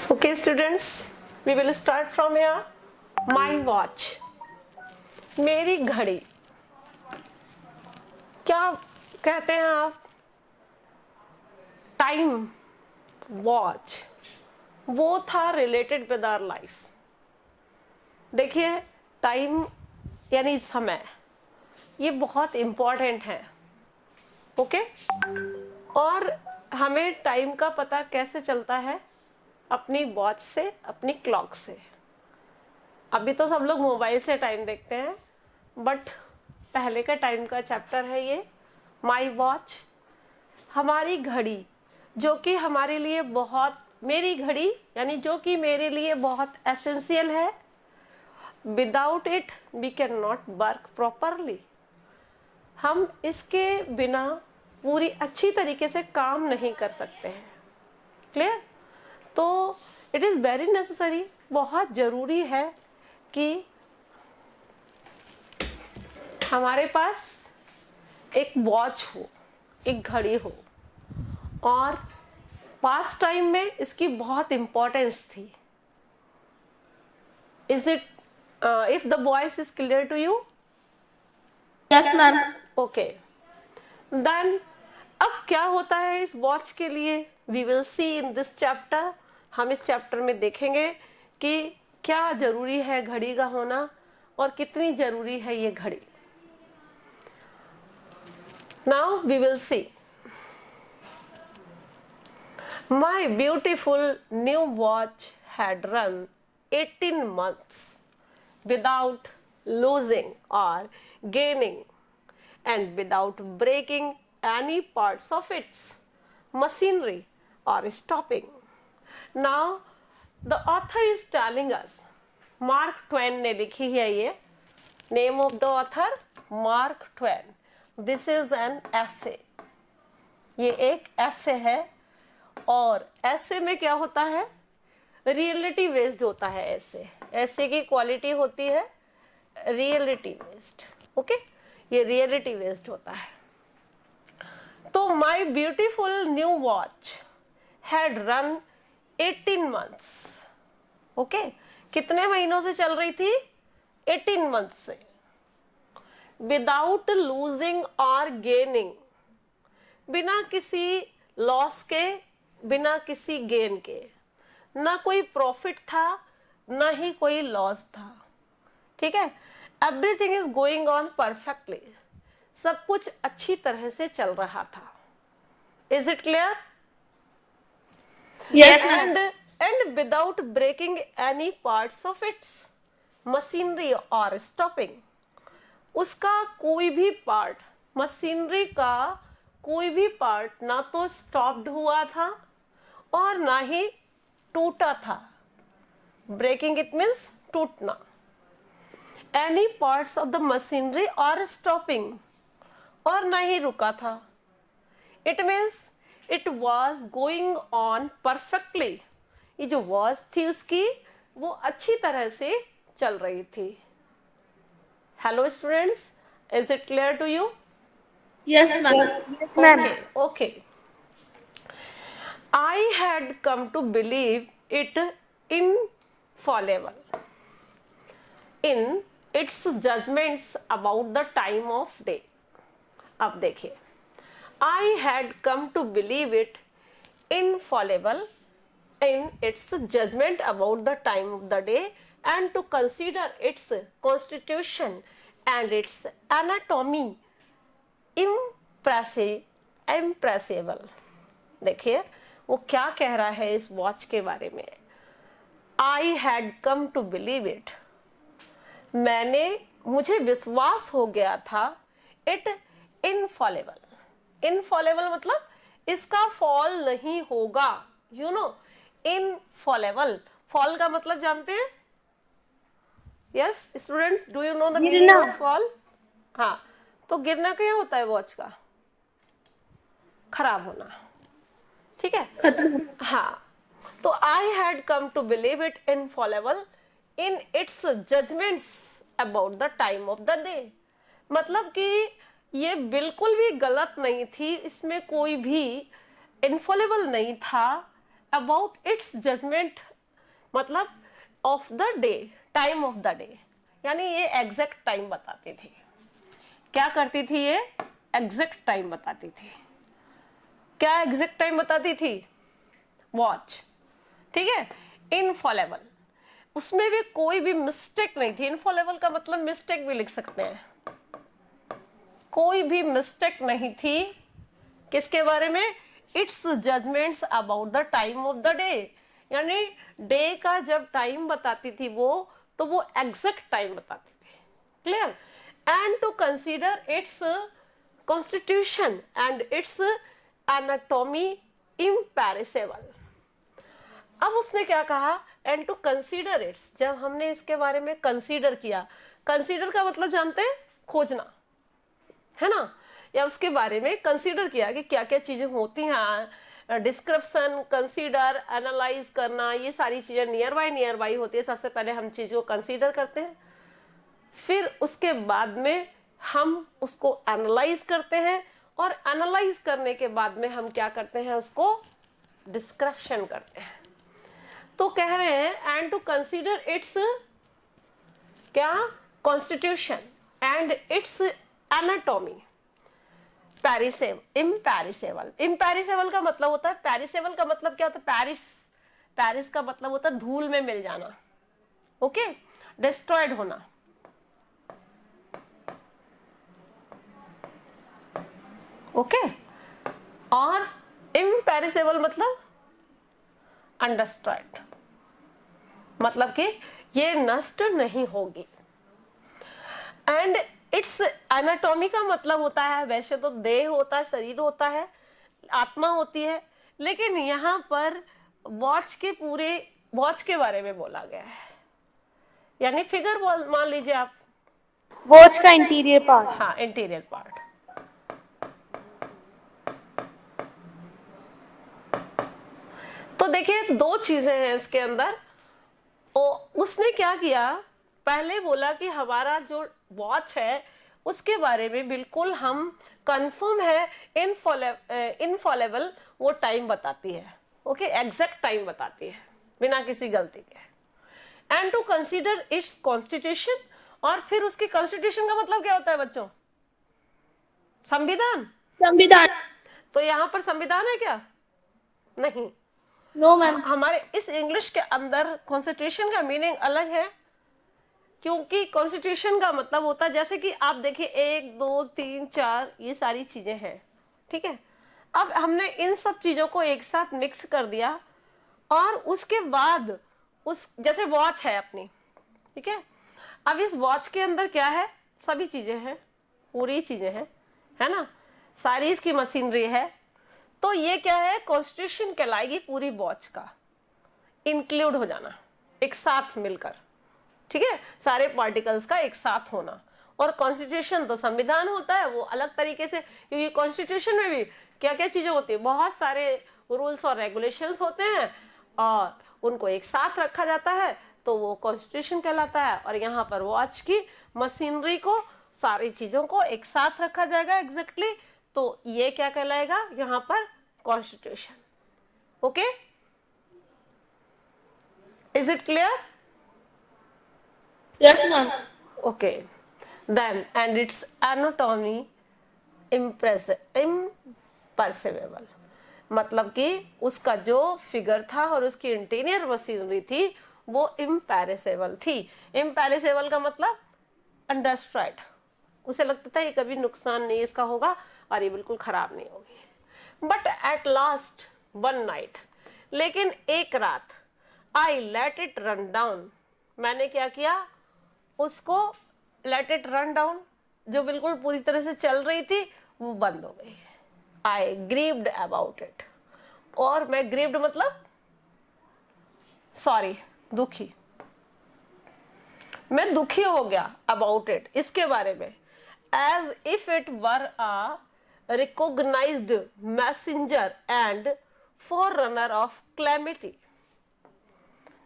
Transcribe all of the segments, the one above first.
Okay, students, we will start from here. My watch. मेरी घड़ी. क्या कहते हैं आप? टाइम, वॉच, वो था रिलेटेड विद आवर लाइफ. देखिए, टाइम यानी समय, ये बहुत इम्पोर्टेंट है. ओके? और हमें टाइम का पता कैसे चलता है? अपनी वॉच से, अपनी क्लॉक से. अभी तो सब लोग मोबाइल से टाइम देखते हैं, बट पहले का टाइम का चैप्टर है ये, माई वॉच. हमारी घड़ी, जो कि हमारे लिए बहुत, मेरी घड़ी यानी जो कि मेरे लिए बहुत एसेंशियल है. Without it we can not work properly. हम इसके बिना पूरी अच्छी तरीके से काम नहीं कर सकते हैं. क्लियर? तो इट इज़ वेरी नेसेसरी, बहुत ज़रूरी है कि हमारे पास एक वॉच हो, एक घड़ी हो. और पास्ट टाइम में इसकी बहुत इम्पोर्टेंस थी. Is it if the voice is clear to you? Yes ma'am. Okay, then अब क्या होता है इस वॉच के लिए? We will see in this chapter. हम इस चैप्टर में देखेंगे कि क्या जरूरी है घड़ी का होना और कितनी जरूरी है ये घड़ी. Now we will see. My beautiful new watch had run 18 months without losing or gaining and without breaking any parts of its machinery or stopping. Now the author is telling us, mark Twain ने लिखी है ये. Name of the author mark Twain. This is an essay. ये एक एसे है. और एसे में क्या होता है? रियलिटी बेस्ड होता है. ऐसे की क्वालिटी होती है रियलिटी बेस्ड. ओके, ये रियलिटी बेस्ड होता है. तो माई beautiful new watch had run 18 months. Okay, कितने महीनों से चल रही थी? 18 months से. विदाउट लूजिंग और गेनिंग, बिना किसी लॉस के, बिना किसी गेन के. ना कोई प्रॉफिट था, ना ही कोई लॉस था. ठीक है? Everything is going on perfectly. सब कुछ अच्छी तरह से चल रहा था. Is it clear? Yes. And without breaking any parts of its machinery or stopping. उसका कोई भी पार्ट, मशीनरी का कोई भी पार्ट ना तो स्टॉप्ड हुआ था और ना ही टूटा था. ब्रेकिंग इट मीन्स टूटना. Any parts of the machinery और स्टॉपिंग, और ना ही रुका था. It means it was going on perfectly. ये जो वॉच थी उसकी, वो अच्छी तरह से चल रही थी. Hello students, is it clear to you? Yes ma'am. Okay, okay. I had come to believe it infallible in its judgments about the time of day. अब देखिए, I had come to believe it infallible in its judgment about the time of the day and to consider its constitution and its anatomy impressible. देखिए वो क्या कह रहा है इस watch के बारे में. I had come to believe it. मुझे विश्वास हो गया था. It infallible. Infallible मतलब इसका फॉल नहीं होगा. You know, infallible. फॉल का मतलब जानते हैं? Yes, students, do you know the meaning of fall? हाँ, तो गिरना क्या होता है वॉच का? खराब होना. ठीक है? खत्म. हाँ, तो I had come to believe it infallible in its judgments about the time of the day. मतलब कि ये बिल्कुल भी गलत नहीं थी, इसमें कोई भी infallible नहीं था about its judgment मतलब of the day, time of the day, यानी ये एग्जैक्ट टाइम बताती थी। क्या करती थी ये? एग्जैक्ट टाइम बताती थी। क्या एग्जैक्ट टाइम बताती थी? वॉच, ठीक है। इनफॉलेबल, उसमें भी कोई भी मिस्टेक नहीं थी। इनफॉलेबल का मतलब मिस्टेक भी लिख सकते हैं, कोई भी मिस्टेक नहीं थी। किसके बारे में? It's judgements about the time of the day, यानी डे का जब टाइम बताती थी वो, तो वो एग्जैक्ट टाइम बताती थी। Clear? And to consider its constitution and its anatomy imperishable. अब उसने क्या कहा? एंड टू कंसीडर इट्स, जब हमने इसके बारे में कंसीडर किया, कंसीडर का मतलब जानते हैं? खोजना, है ना, या उसके बारे में कंसीडर किया कि क्या क्या चीजें होती हैं। डिस्क्रिप्शन, कंसीडर, एनालाइज करना, ये सारी चीजें नियर बाई होती है। सबसे पहले हम चीजों को कंसीडर करते हैं, फिर उसके बाद में हम उसको एनालाइज करते हैं, और एनालाइज करने के बाद में हम क्या करते हैं? उसको डिस्क्रिप्शन करते हैं। तो कह रहे हैं एंड टू कंसीडर इट्स क्या? Constitution and its anatomy imperishable. Imperishable का मतलब होता है, पेरिसेबल का मतलब क्या होता है? पैरिस का मतलब होता है धूल में मिल जाना, ओके, डिस्ट्रॉयड होना। ओके, और इम्पेरिसेबल मतलब अनडिस्ट्रॉयड, मतलब कि ये नष्ट नहीं होगी। एंड इट्स एनाटॉमी का मतलब होता है, वैसे तो देह होता है, शरीर होता है, आत्मा होती है, लेकिन यहाँ पर वॉच के बारे में बोला गया है, यानी फिगर मान लीजिए आप, वॉच का इंटीरियर पार्ट। हाँ, इंटीरियर पार्ट। तो देखिए दो चीजें हैं इसके अंदर। उसने क्या किया? पहले बोला कि हमारा जो वॉच है उसके बारे में बिल्कुल हम कंफर्म है, इनफॉलेबल, वो टाइम बताती है, ओके, एग्जैक्ट टाइम बताती है बिना किसी गलती के। And to consider its constitution, और फिर उसकी कॉन्स्टिट्यूशन का मतलब क्या होता है बच्चों? संविधान। संविधान। तो यहाँ पर संविधान है क्या? नहीं, नो मैम। हमारे इस इंग्लिश के अंदर कॉन्स्टिट्यूशन का मीनिंग अलग है, क्योंकि कॉन्स्टिट्यूशन का मतलब होता है, जैसे कि आप देखिए 1 2 3 4 ये सारी चीजें हैं, ठीक है। अब हमने इन सब चीजों को एक साथ मिक्स कर दिया, और उसके बाद उस जैसे वॉच है अपनी, ठीक है। अब इस वॉच के अंदर क्या है? सभी चीजें हैं, पूरी चीजें हैं, है ना, सारी इसकी मशीनरी है। तो ये क्या है? कॉन्स्टिट्यूशन कहलाएगी पूरी वॉच का इंक्लूड हो जाना, एक साथ मिलकर, ठीक है, सारे पार्टिकल्स का एक साथ होना। और कॉन्स्टिट्यूशन तो संविधान होता है, वो अलग तरीके से, क्योंकि कॉन्स्टिट्यूशन में भी क्या क्या चीजें होती है, बहुत सारे रूल्स और रेगुलेशंस होते हैं, और उनको एक साथ रखा जाता है, तो वो कॉन्स्टिट्यूशन कहलाता है। और यहाँ पर वॉच की मशीनरी को, सारी चीजों को एक साथ रखा जाएगा एग्जैक्टली, तो ये क्या कहलाएगा यहाँ पर? Constitution. Okay, is it clear? Yes ma'am. Okay, then and its anatomy imperishable, मतलब कि उसका जो फिगर था और उसकी इंटीरियर मशीनरी थी वो इम्पेरिसेबल थी। इम्पेरिसेबल का मतलब अनडिस्ट्रॉयड, उसे लगता था ये कभी नुकसान नहीं इसका होगा और ये बिल्कुल खराब नहीं होगी। But at last one night, लेकिन एक रात, I let it run down, मैंने क्या किया? उसको लेट इट रन डाउन, जो बिल्कुल पूरी तरह से चल रही थी वो बंद हो गई। आई ग्रीव्ड अबाउट इट, और मैं ग्रीव्ड मतलब सॉरी, दुखी, मैं दुखी हो गया अबाउट इट, इसके बारे में, as if it were a recognised messenger and forerunner of calamity.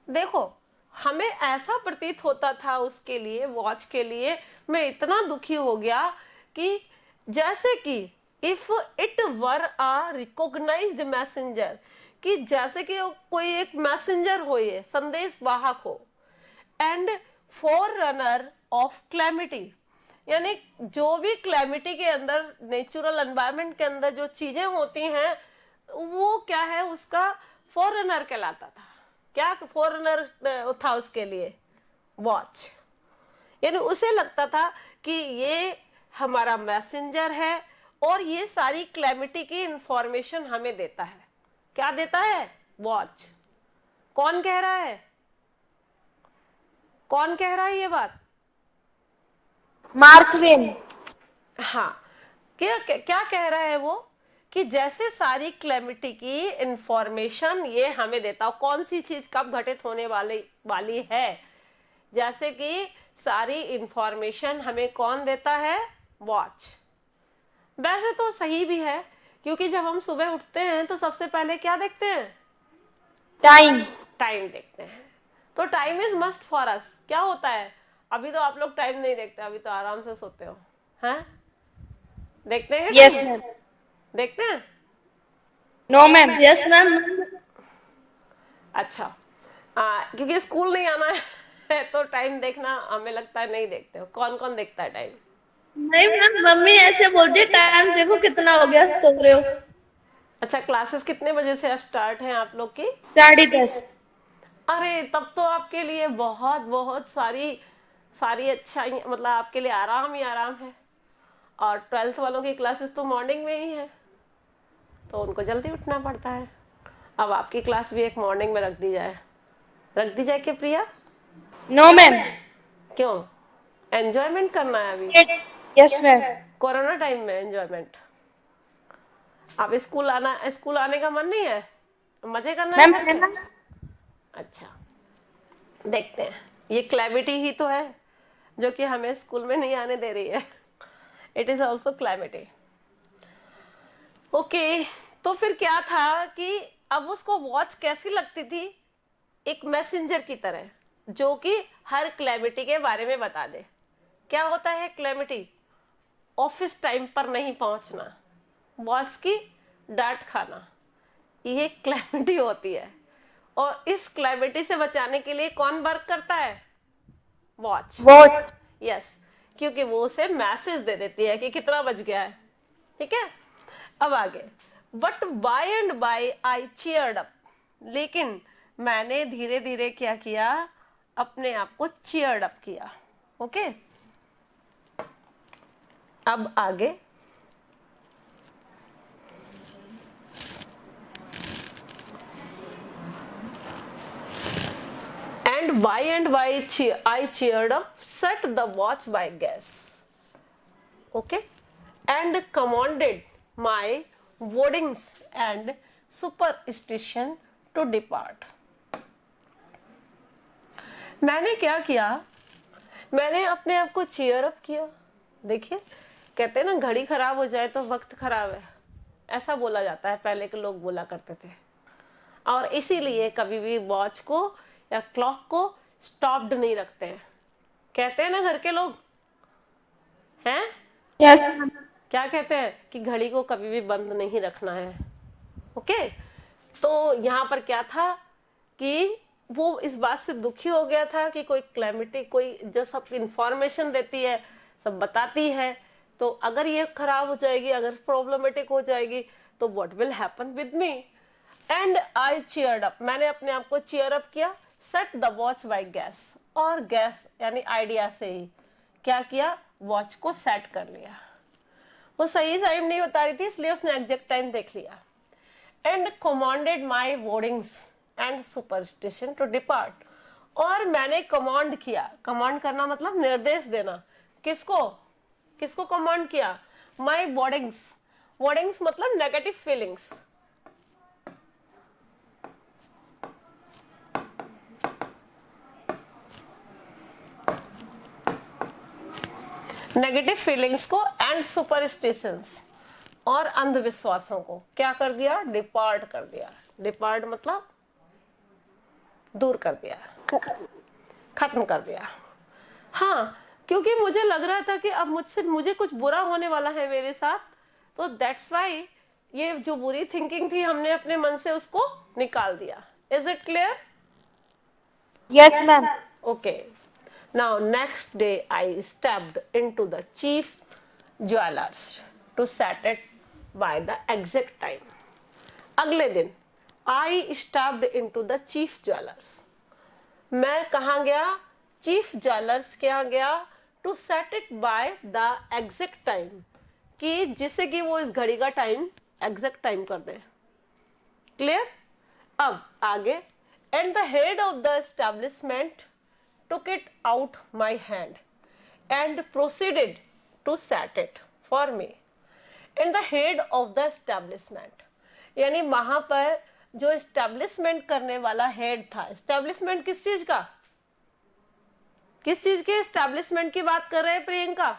देखो, हमें ऐसा प्रतीत होता था उसके लिए, वॉच के लिए, मैं इतना दुखी हो गया कि जैसे कि if it were a recognised messenger, कि जैसे कि कोई एक मैसेंजर हो, ये संदेश वाहक हो, and for runner of calamity, यानी जो भी क्लैमिटी के अंदर, नेचुरल एनवायरनमेंट के अंदर जो चीजें होती हैं, वो क्या है, उसका फॉरनर कहलाता था। क्या फॉरनर था उसके लिए? वॉच। यानी उसे लगता था कि ये हमारा मैसेंजर है और ये सारी क्लैमिटी की इंफॉर्मेशन हमें देता है। क्या देता है? वॉच। कौन कह रहा है? कौन कह रहा है ये बात? Mark Twain. हाँ, क्या क्या कह रहा है वो? कि जैसे सारी क्लैमिटी की इंफॉर्मेशन ये हमें देता हो, कौन सी चीज कब घटित होने वाली है, जैसे कि सारी इंफॉर्मेशन हमें कौन देता है? वॉच। वैसे तो सही भी है, क्योंकि जब हम सुबह उठते हैं तो सबसे पहले क्या देखते हैं? टाइम। टाइम देखते हैं। तो time is must for us. क्या होता है? अभी तो आप लोग टाइम नहीं देखते, अभी तो आराम से सोते हो, हैं? देखते हैं? Yes ma'am. देखते हैं? No ma'am. Yes ma'am. अच्छा, क्योंकि स्कूल नहीं आना है तो टाइम देखना हमें लगता है नहीं देखते हो। कौन कौन देखता है टाइम? नहीं मैम, मम्मी ऐसे बोलती है टाइम देखो कितना हो गया, सो रहे हो। अच्छा, क्लासेस कितने बजे से स्टार्ट हैं आप लोग की? 10:30। अरे तब तो आपके लिए बहुत बहुत सारी सारी अच्छा, मतलब आपके लिए आराम ही आराम है। और 12th वालों की क्लासेस तो मॉर्निंग में ही है, तो उनको जल्दी उठना पड़ता है। अब आपकी क्लास भी एक मॉर्निंग में रख दी जाए, रख दी जाए क्या प्रिया? No ma'am. क्यों? एंजॉयमेंट करना है अभी, यस मैम। कोरोना टाइम में एंजॉयमेंट। अब स्कूल आने का मन नहीं है, मजे करना है मैम घर पे? अच्छा, देखते हैं। ये क्लैमिटी ही तो है जो कि हमें स्कूल में नहीं आने दे रही है। It is also calamity. Okay, तो फिर क्या था कि अब उसको वॉच कैसी लगती थी? एक मैसेंजर की तरह, जो कि हर क्लैमिटी के बारे में बता दे। क्या होता है क्लैमिटी? ऑफिस टाइम पर नहीं पहुंचना, बॉस की डांट खाना, ये क्लैमिटी होती है। और इस क्लैमिटी से बचाने के लिए कौन वर्क करता है? वॉच। वॉच। यस, क्योंकि वो उसे मैसेज दे देती है कि कितना बज गया है। ठीक है, अब आगे। But by and by I cheered up, लेकिन मैंने धीरे धीरे क्या किया? अपने आप को चीयर्ड अप किया। ओके, अब आगे। And by I cheered up, set the watch by gas. Okay, and commanded my wardings and superstition to depart. मैंने क्या किया? मैंने अपने आप को चीयर अप किया। देखिए, कहते हैं ना, घड़ी खराब हो जाए तो वक्त खराब है, ऐसा बोला जाता है, पहले के लोग बोला करते थे। और इसीलिए कभी भी वॉच को या क्लॉक को स्टॉप्ड नहीं रखते हैं। कहते हैं ना घर के लोग, हैं? यस। क्या कहते हैं? कि घड़ी को कभी भी बंद नहीं रखना है। ओके, तो यहाँ पर क्या था कि वो इस बात से दुखी हो गया था कि कोई क्लैमिटी, कोई जो सब इंफॉर्मेशन देती है, सब बताती है, तो अगर ये खराब हो जाएगी, अगर प्रॉब्लमेटिक हो जाएगी, तो what will happen with me? And I cheered up, मैंने अपने आप को चीयर अप किया। Set the watch by guess, और गैस यानी आइडिया से ही क्या किया? वॉच को सेट कर लिया। वो सही टाइम नहीं बता रही थी, इसलिए उसने एग्जैक्ट टाइम देख लिया। And commanded my wardings and superstition to depart, और मैंने कमांड किया। कमांड करना मतलब निर्देश देना। किसको? किसको कमांड किया? माई वॉर्डिंग्स। वॉर्डिंग्स मतलब नेगेटिव फीलिंग्स। नेगेटिव फीलिंग्स को एंड सुपरस्टिशंस और अंधविश्वासों को क्या कर दिया? डिपार्ट कर दिया। डिपार्ट मतलब दूर कर दिया, खत्म कर दिया। हाँ, क्योंकि मुझे लग रहा था कि अब मुझे कुछ बुरा होने वाला है मेरे साथ, तो दैट्स वाई ये जो बुरी थिंकिंग थी हमने अपने मन से उसको निकाल दिया. Is it clear? Yes, ma'am. Okay. Now next day I stepped into the chief jewelers to set it by the exact time. अगले दिन I stepped into the chief jewelers. मैं कहाँ गया? चीफ ज्वेलर्स के यहाँ गया to set it by the exact time, कि जिससे कि वो इस घड़ी का टाइम एग्जैक्ट टाइम कर दे. क्लियर? अब आगे. And the head of the establishment took it out my hand and proceeded to set it for me. And the head of the establishment, यानी वहां पर जो एस्टेब्लिशमेंट करने वाला हेड था. एस्टेब्लिशमेंट किस चीज का? किस चीज के एस्टेब्लिशमेंट की बात कर रहे हैं प्रियंका?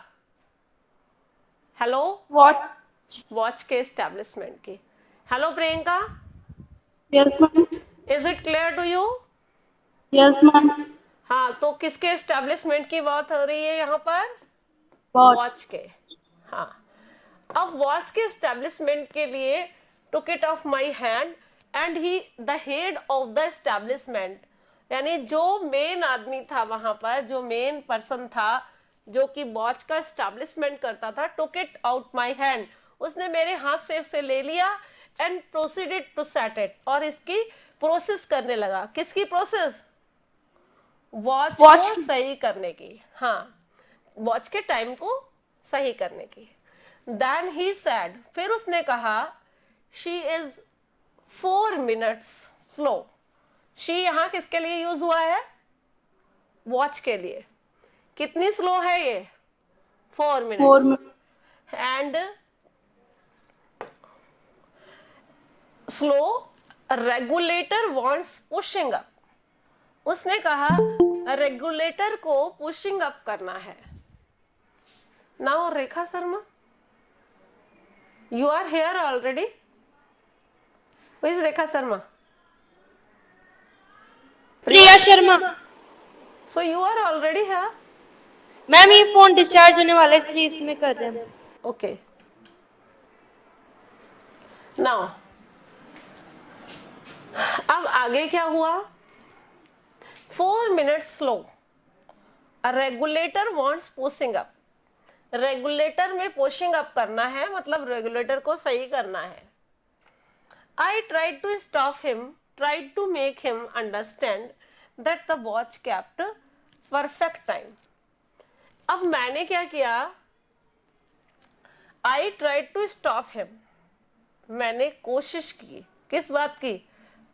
हेलो? वॉच के एस्टेब्लिशमेंट की. Hello Priyanka? Yes, ma'am. Is it clear to you? Yes, ma'am. हाँ, तो किसके एस्टेब्लिशमेंट की बात हो रही है यहाँ पर? Watch. वॉच के. हाँ, अब वॉच के एस्टेब्लिशमेंट के लिए took it of my hand and he the head of the establishment, यानी जो मेन आदमी था वहां पर, जो मेन पर्सन था जो कि वॉच का एस्टेब्लिशमेंट करता था, took it out my hand, उसने मेरे हाथ से उसे ले लिया and proceeded to set it, और इसकी प्रोसेस करने लगा. किसकी प्रोसेस? वॉच को सही करने की. हाँ, वॉच के टाइम को सही करने की. देन ही सेड, फिर उसने कहा, she is 4 minutes slow. She यहाँ किसके लिए यूज हुआ है? वॉच के लिए. कितनी स्लो है ये? 4 minutes. And slow regulator wants pushing up. उसने कहा रेगुलेटर को पुशिंग अप करना है. Now Rekha Sharma, you are here already. Who is Rekha Sharma? Priya Sharma. So you are already here. Ma'am ये फोन डिस्चार्ज होने वाला है इसलिए इसमें कर रहे हैं. ओके. नाउ अब आगे क्या हुआ? 4 minutes slow. Regulator wants pushing up. Regulator में पुशिंग अप करना है, मतलब रेगुलेटर को सही करना है. I tried to stop him, tried to make him understand that the watch kept perfect time. अब मैंने क्या किया? I tried to stop him. मैंने कोशिश की. किस बात की?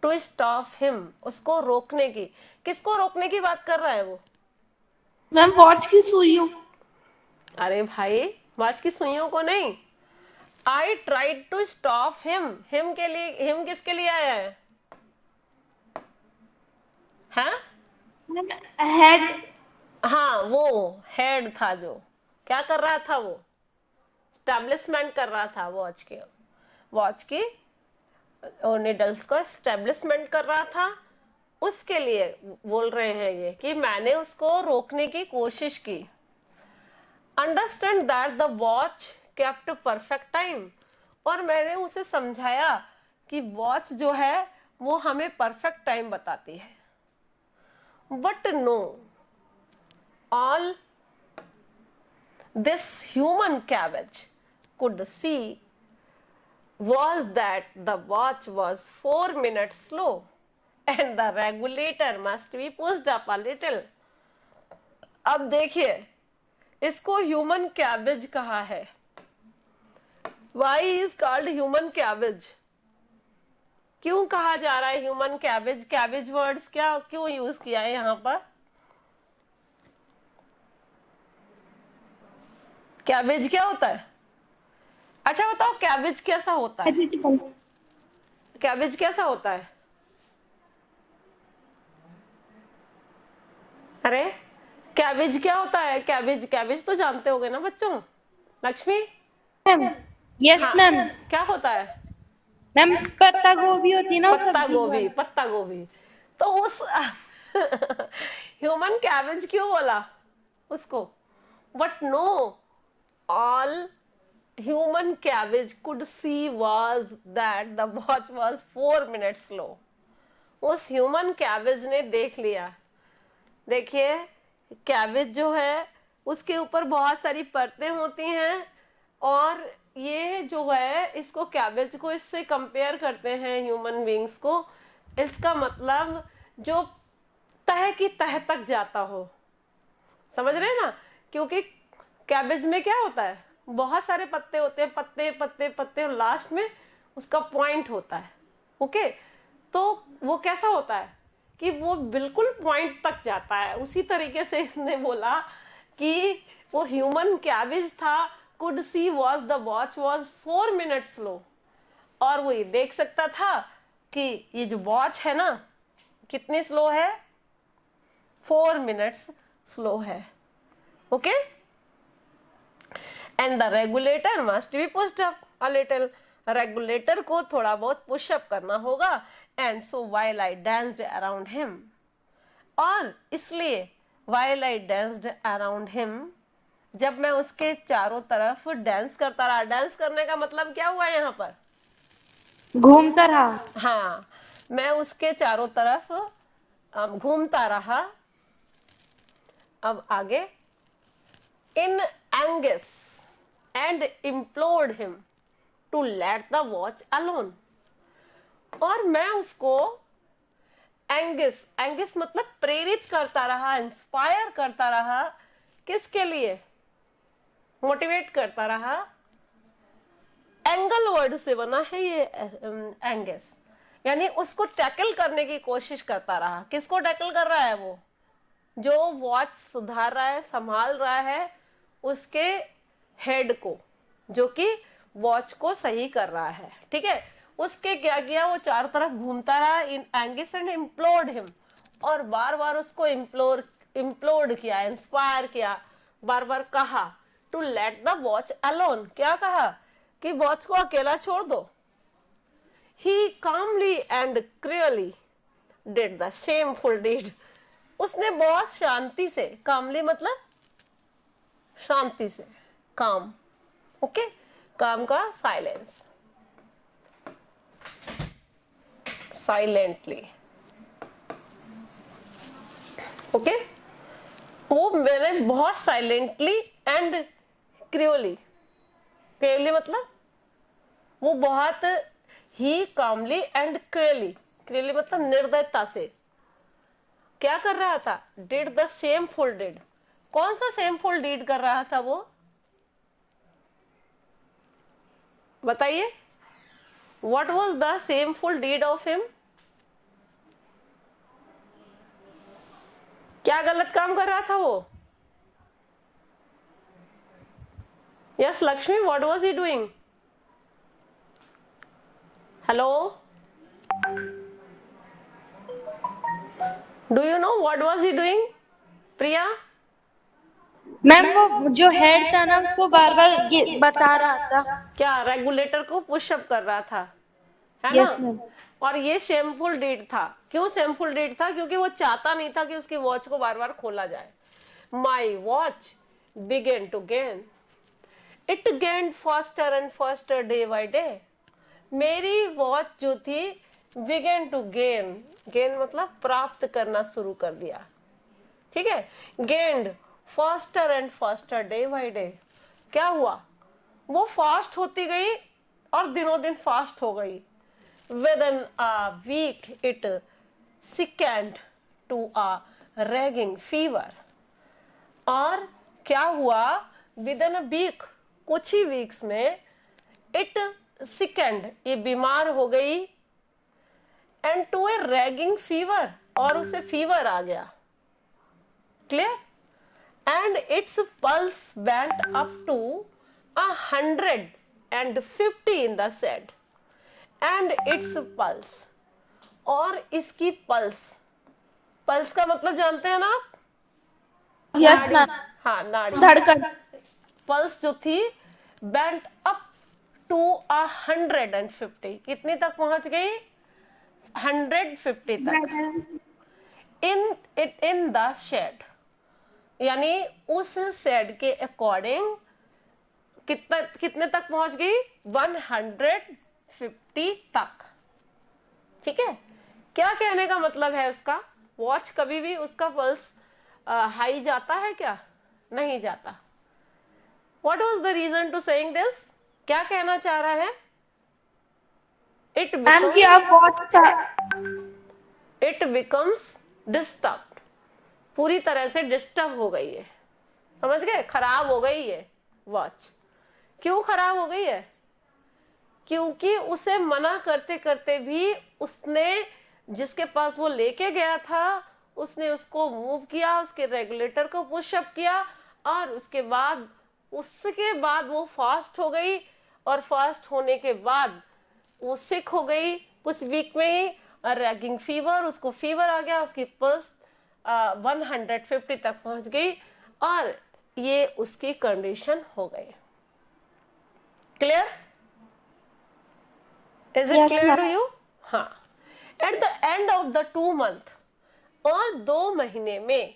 To stop him, उसको रोकने की. किसको रोकने की बात कर रहा है वो? मैम वॉच की सुइयों. अरे भाई, वॉच की सुइयों को नहीं. I tried to stop him. Him के लिए, him किसके लिए आया है? हाँ? हेड. हाँ, वो हेड था जो क्या कर रहा था? वो स्टैब्लिशमेंट कर रहा था वॉच की निडल्स को स्टैब्लिशमेंट कर रहा था. उसके लिए बोल रहे हैं ये कि मैंने उसको रोकने की कोशिश की. Understand that the watch kept perfect time, और मैंने उसे समझाया कि वॉच जो है वो हमें परफेक्ट टाइम बताती है. But no, all this human cabbage could see was that the watch was 4 minutes slow and the regulator must be pushed up a little. अब देखिए, इसको ह्यूमन कैबेज कहा है. Why is called human cabbage? क्यों कहा जा रहा है ह्यूमन कैबेज? कैबेज वर्ड्स क्या क्यों यूज किया है यहाँ पर? कैबेज क्या होता है? अच्छा बताओ, कैबेज कैसा होता है? कैबेज कैसा होता है? अरे कैबेज क्या होता है? कैबेज तो जानते होगे ना बच्चों. लक्ष्मी? Yes ma'am. क्या होता है? मैम पत्ता गोभी होती है ना सब्जी. पत्ता गोभी. तो उस ह्यूमन कैबेज क्यों बोला उसको? But no, all human cabbage could see was that the watch was 4 minutes slow. उस ह्यूमन कैबेज ने देख लिया, देखिए कैबेज जो है उसके ऊपर बहुत सारी परतें होती हैं, और ये जो है इसको कैबेज को इससे कंपेयर करते हैं ह्यूमन बींग्स को। इसका मतलब जो तह की तह तक जाता हो, समझ रहे हैं ना, क्योंकि कैबेज में क्या होता है, बहुत सारे पत्ते होते हैं, पत्ते पत्ते पत्ते, और लास्ट में उसका पॉइंट होता है। ओके, तो वो कैसा होता है कि वो बिल्कुल पॉइंट तक जाता है। उसी तरीके से इसने बोला कि वो ह्यूमन कैबेज था, could see was the watch was 4 minutes slow, और वो ये देख सकता था कि ये जो वॉच है ना कितनी स्लो है, 4 minutes स्लो है। Okay, and the regulator must be pushed up a little, regulator को थोड़ा बहुत पुशअप करना होगा। And so while I danced around him, और इसलिए while I danced around him, जब मैं उसके चारों तरफ डांस करता रहा। डांस करने का मतलब क्या हुआ यहाँ पर, घूमता रहा। हाँ, मैं उसके चारों तरफ घूमता रहा। अब आगे, in anguish and implored him to let the watch alone, और मैं उसको एंगस, एंगस मतलब प्रेरित करता रहा, इंस्पायर करता रहा, किसके लिए, मोटिवेट करता रहा। एंगल वर्ड से बना है ये एंगस, यानी उसको टैकल करने की कोशिश करता रहा। किसको टैकल कर रहा है, वो जो वॉच सुधार रहा है, संभाल रहा है, उसके हेड को, जो कि वॉच को सही कर रहा है। ठीक है, उसके क्या किया, वो चारों तरफ घूमता रहा, इन एंगस एंड इम्प्लोर्ड हिम, और बार बार उसको इम्प्लोर्ड किया, इंस्पायर किया, बार बार कहा to let the watch alone, क्या कहा कि वॉच को अकेला छोड़ दो। He calmly and cruelly did the shameful deed, उसने बहुत शांति से, कामली मतलब शांति से, काम, ओके, काम का साइलेंस, साइलेंटली, ओके, वो मैंने बहुत साइलेंटली एंड क्रियोली, क्रियोली मतलब वो बहुत ही कामली एंड क्रियोली, क्रियोली मतलब निर्दयता से क्या कर रहा था, डिड द शेमफुल डीड। कौन सा शेमफुल डीड कर रहा था वो, बताइए, what was the shameful deed of him, क्या गलत काम कर रहा था वो। Yes Lakshmi, what was he doing, hello, do you know what was he doing, Priya. Ma'am वो जो हेड था ना उसको बार बार ये बता रहा था। क्या, रेगुलेटर को पुशअप कर रहा था, है यस ना। मैम। और ये शेमफुल डीड था। क्यों शेमफुल डीड था, क्योंकि वो चाहता नहीं था कि उसकी वॉच को बार बार खोला जाए। My watch began to gain, it gain faster and faster day by day, मेरी वॉच जो थी बिगेन टू गेन, गेन मतलब प्राप्त करना शुरू कर दिया। ठीक है, gained faster and faster day by day, क्या हुआ, वो फास्ट होती गई और दिनों दिन फास्ट हो गई। Within a week it sickened to a raging fever, और क्या हुआ, विद इन अ वीक, कुछ ही वीक्स में, इट सिकेंड, ये बीमार हो गई, and to a raging fever, और उसे फीवर आ गया, clear, and its pulse went up to 150 in the shade, and its pulse, और इसकी पल्स, पल्स का मतलब जानते हैं ना आप, यस मैम, हाँ नाड़ी, धड़कन, पल्स जो थी बेंट अप टू 150, कितनी तक पहुंच गई, 150 तक, इन द शेड, यानी उस शेड के अकॉर्डिंग कितने तक पहुंच गई? 150 तक। ठीक है, क्या कहने का मतलब है उसका? वॉच कभी भी उसका पल्स हाई जाता है क्या? नहीं जाता। What was the reason to saying this? क्या कहना चाह रहा है? It मैम कि आप becomes disturbed, पूरी तरह से डिस्टर्ब हो गई है। समझ गए? खराब हो गई है वॉच। क्यों खराब हो गई है? क्योंकि उसे मना करते करते भी उसने जिसके पास वो लेके गया था उसने उसको मूव किया, उसके रेगुलेटर को पुशअप किया, और उसके बाद वो फास्ट हो गई, और फास्ट होने के बाद वो सिक हो गई कुछ वीक में ही, रैगिंग फीवर, उसको फीवर आ गया, उसकी पल्स 150 तक पहुंच गई, और ये उसकी कंडीशन हो गई। Clear? Is it clear to you? हाँ। At the end of the 2 month, और 2 महीने में,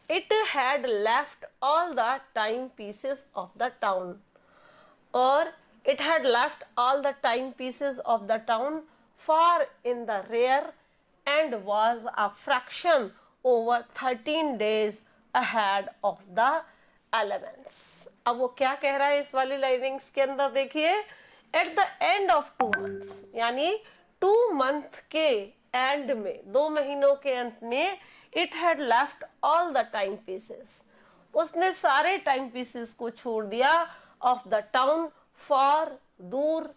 it had left all the timepieces of the town, or it had left all the timepieces of the town far in the rear and was a fraction over 13 days ahead of the elements. अब वो क्या कह रहा है इस वाली linings के अंदर? देखिए, eight the end of 2 months, यानी 2 month के एंड में, 2 महीनों के अंत में, it had left all the time pieces, उसने सारे टाइम पीसेस को छोड़ दिया, ऑफ द टाउन, फॉर, दूर,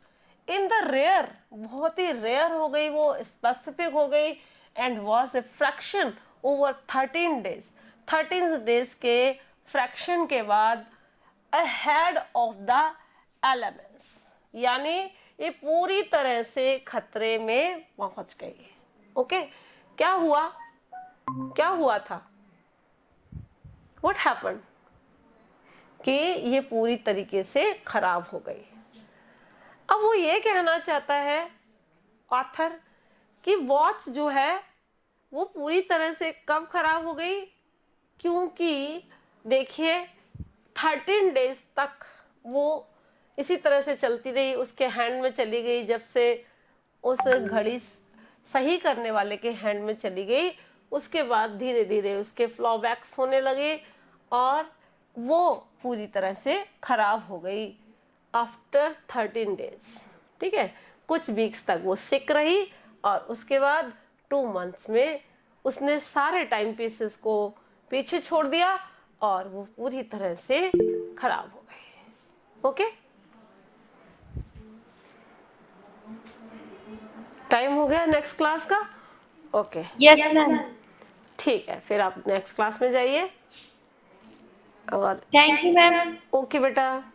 इन द रेयर, बहुत ही रेयर हो गई वो, स्पेसिफिक हो गई, and was a fraction over 13 days, 13 days के फ्रैक्शन के बाद, अहेड ऑफ द एलिमेंट्स, यानी ये पूरी तरह से खतरे में पहुंच गई। ओके, क्या हुआ था? What happened? कि ये पूरी तरीके से खराब हो गई। अब वो ये कहना चाहता है ऑथर कि वॉच जो है वो पूरी तरह से कब खराब हो गई? क्योंकि देखिए 13 days तक वो इसी तरह से चलती रही, उसके हैंड में चली गई, जब से उस घड़ी सही करने वाले के हैंड में चली गई, उसके बाद धीरे धीरे उसके फ्लॉबैक्स होने लगे और वो पूरी तरह से खराब हो गई आफ्टर 13 days। ठीक है, कुछ वीक्स तक वो सिक रही और उसके बाद 2 months में उसने सारे टाइम पीसेस को पीछे छोड़ दिया और वो पूरी तरह से खराब हो गई। ओके, टाइम हो गया नेक्स्ट क्लास का। ओके, यस मैम, ठीक है, फिर आप नेक्स्ट क्लास में जाइए और थैंक यू मैम। ओके बेटा।